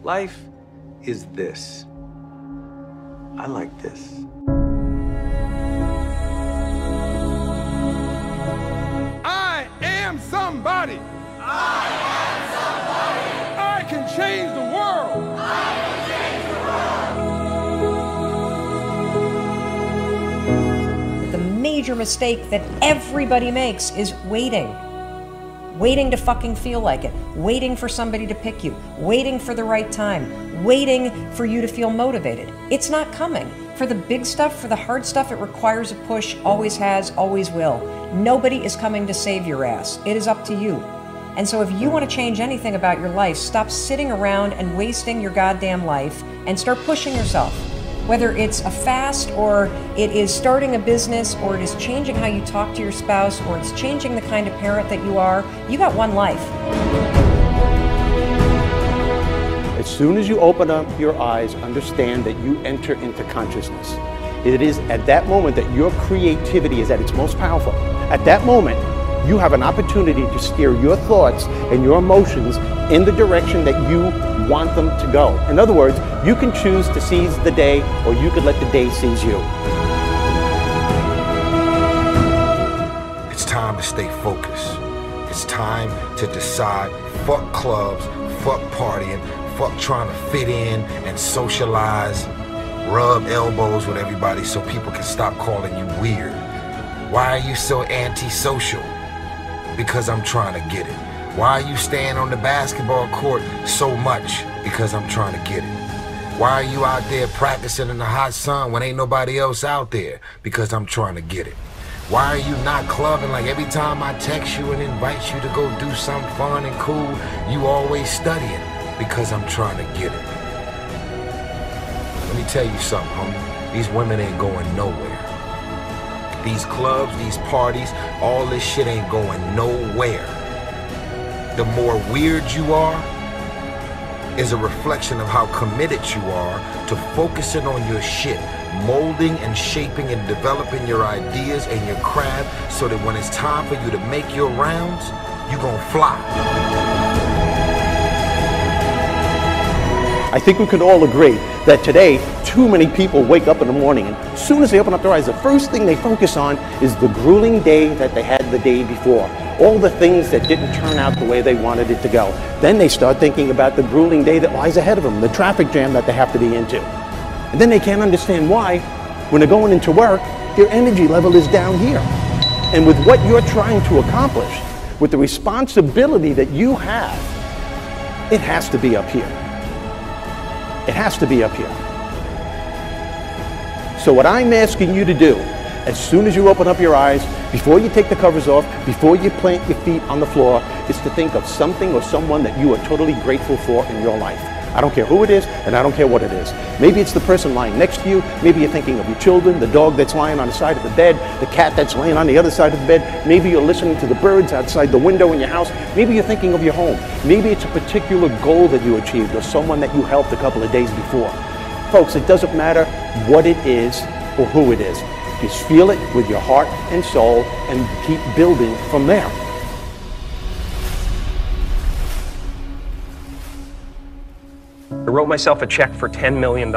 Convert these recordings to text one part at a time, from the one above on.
Life is this. I like this. I am somebody. I am somebody. I can change the world. I can change the world. The major mistake that everybody makes is waiting. Waiting to fucking feel like it. Waiting for somebody to pick you. Waiting for the right time. Waiting for you to feel motivated. It's not coming. For the big stuff, for the hard stuff, it requires a push, always has, always will. Nobody is coming to save your ass. It is up to you. And so if you want to change anything about your life, stop sitting around and wasting your goddamn life and start pushing yourself. Whether it's a fast, or it is starting a business, or it is changing how you talk to your spouse, or it's changing the kind of parent that you are, you got one life. As soon as you open up your eyes, understand that you enter into consciousness. It is at that moment that your creativity is at its most powerful. At that moment, you have an opportunity to steer your thoughts and your emotions in the direction that you want them to go. In other words, you can choose to seize the day, or you could let the day seize you. It's time to stay focused. It's time to decide, fuck clubs, fuck partying, fuck trying to fit in and socialize, rub elbows with everybody so people can stop calling you weird. Why are you so antisocial? Because I'm trying to get it. Why are you staying on the basketball court so much? Because I'm trying to get it. Why are you out there practicing in the hot sun when ain't nobody else out there? Because I'm trying to get it. Why are you not clubbing? Like every time I text you and invite you to go do something fun and cool, you always studying. Because I'm trying to get it. Let me tell you something, homie. These women ain't going nowhere. These clubs, these parties, all this shit ain't going nowhere. The more weird you are is a reflection of how committed you are to focusing on your shit, molding and shaping and developing your ideas and your craft so that when it's time for you to make your rounds, you gonna fly. I think we could all agree that today, too many people wake up in the morning and as soon as they open up their eyes, the first thing they focus on is the grueling day that they had the day before. All the things that didn't turn out the way they wanted it to go. Then they start thinking about the grueling day that lies ahead of them, the traffic jam that they have to be into. And then they can't understand why, when they're going into work, their energy level is down here. And with what you're trying to accomplish, with the responsibility that you have, it has to be up here. It has to be up here. So what I'm asking you to do, as soon as you open up your eyes, before you take the covers off, before you plant your feet on the floor, is to think of something or someone that you are totally grateful for in your life. I don't care who it is, and I don't care what it is. Maybe it's the person lying next to you. Maybe you're thinking of your children, the dog that's lying on the side of the bed, the cat that's laying on the other side of the bed. Maybe you're listening to the birds outside the window in your house. Maybe you're thinking of your home. Maybe it's a particular goal that you achieved or someone that you helped a couple of days before. Folks, it doesn't matter what it is or who it is. Just feel it with your heart and soul and keep building from there. I wrote myself a check for $10 million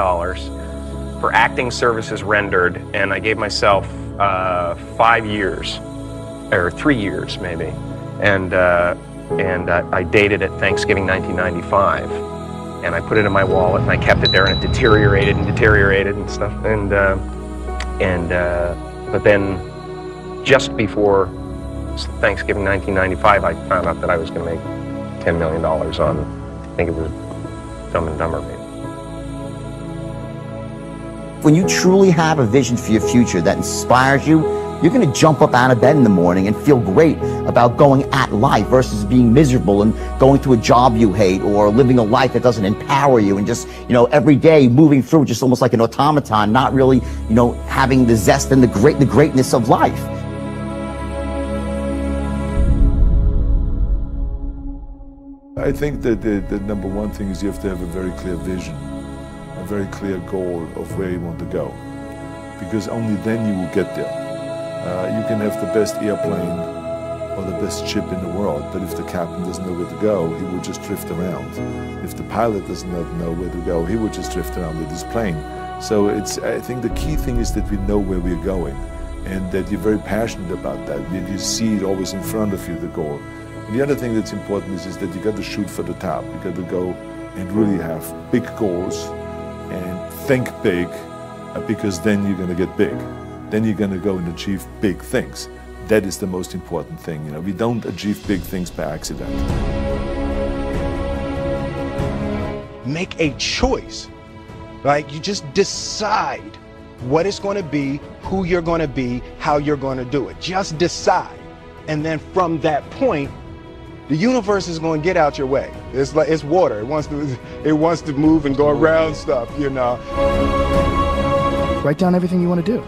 for acting services rendered, and I gave myself 5 years, or 3 years maybe, and I dated it Thanksgiving 1995, and I put it in my wallet, and I kept it there, and it deteriorated and stuff, but then just before Thanksgiving 1995, I found out that I was going to make $10 million on, I think it was Dumb and Dumber, maybe. When you truly have a vision for your future that inspires you, you're going to jump up out of bed in the morning and feel great about going at life versus being miserable and going to a job you hate or living a life that doesn't empower you and just, every day moving through just almost like an automaton, not really, having the zest and the greatness of life. I think that the number one thing is you have to have a very clear vision, a very clear goal of where you want to go, because only then you will get there. You can have the best airplane or or the best ship in the world, but if the captain doesn't know where to go, he will just drift around. If the pilot does not know where to go, he will just drift around with his plane. So I think the key thing is that we know where we're going, and that you're very passionate about that. You see it always in front of you, the goal. And the other thing that's important is that you got to shoot for the top. You got to go and really have big goals and think big, because then you're going to get big. Then you're going to go and achieve big things. That is the most important thing. You know, we don't achieve big things by accident. Make a choice. Like, you just decide what it's going to be, who you're going to be, how you're going to do it. Just decide. And then from that point, the universe is going to get out your way. It's like, it's water. It wants to move and go around stuff, you know. Write down everything you want to do.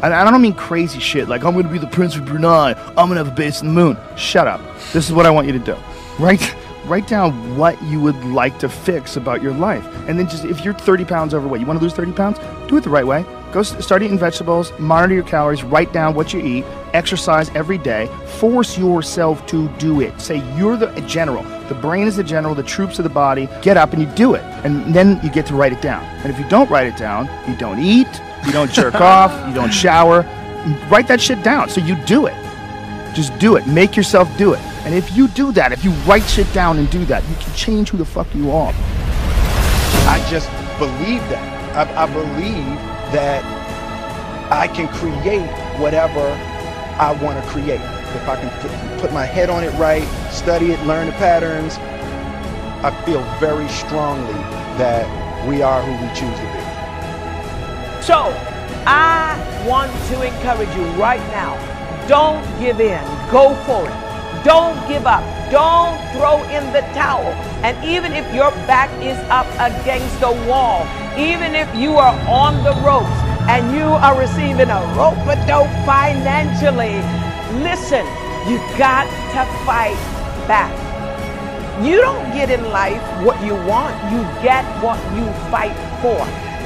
And I don't mean crazy shit like, I'm going to be the Prince of Brunei, I'm going to have a base on the moon. Shut up. This is what I want you to do. Write down what you would like to fix about your life. And then just, if you're 30 pounds overweight, you want to lose 30 pounds? Do it the right way. Go start eating vegetables, monitor your calories, write down what you eat, exercise every day, force yourself to do it. Say you're the general. The brain is the general, the troops of the body. Get up and you do it. And then you get to write it down. And if you don't write it down, you don't eat, you don't jerk off, you don't shower. Write that shit down so you do it. Just do it. Make yourself do it. And if you do that, if you write shit down and do that, you can change who the fuck you are. I just believe that. I believe that I can create whatever I want to create. If I can put my head on it right, study it, learn the patterns, I feel very strongly that we are who we choose to be. So, I want to encourage you right now, don't give in, go for it. Don't give up, don't throw in the towel. And even if your back is up against the wall, even if you are on the ropes and you are receiving a rope-a-dope financially, listen, you got to fight back. You don't get in life what you want, you get what you fight for.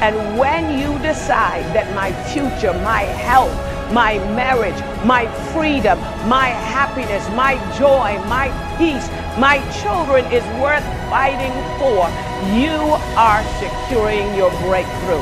And when you decide that my future, my health, my marriage, my freedom, my happiness, my joy, my peace, my children is worth fighting for, you are securing your breakthrough.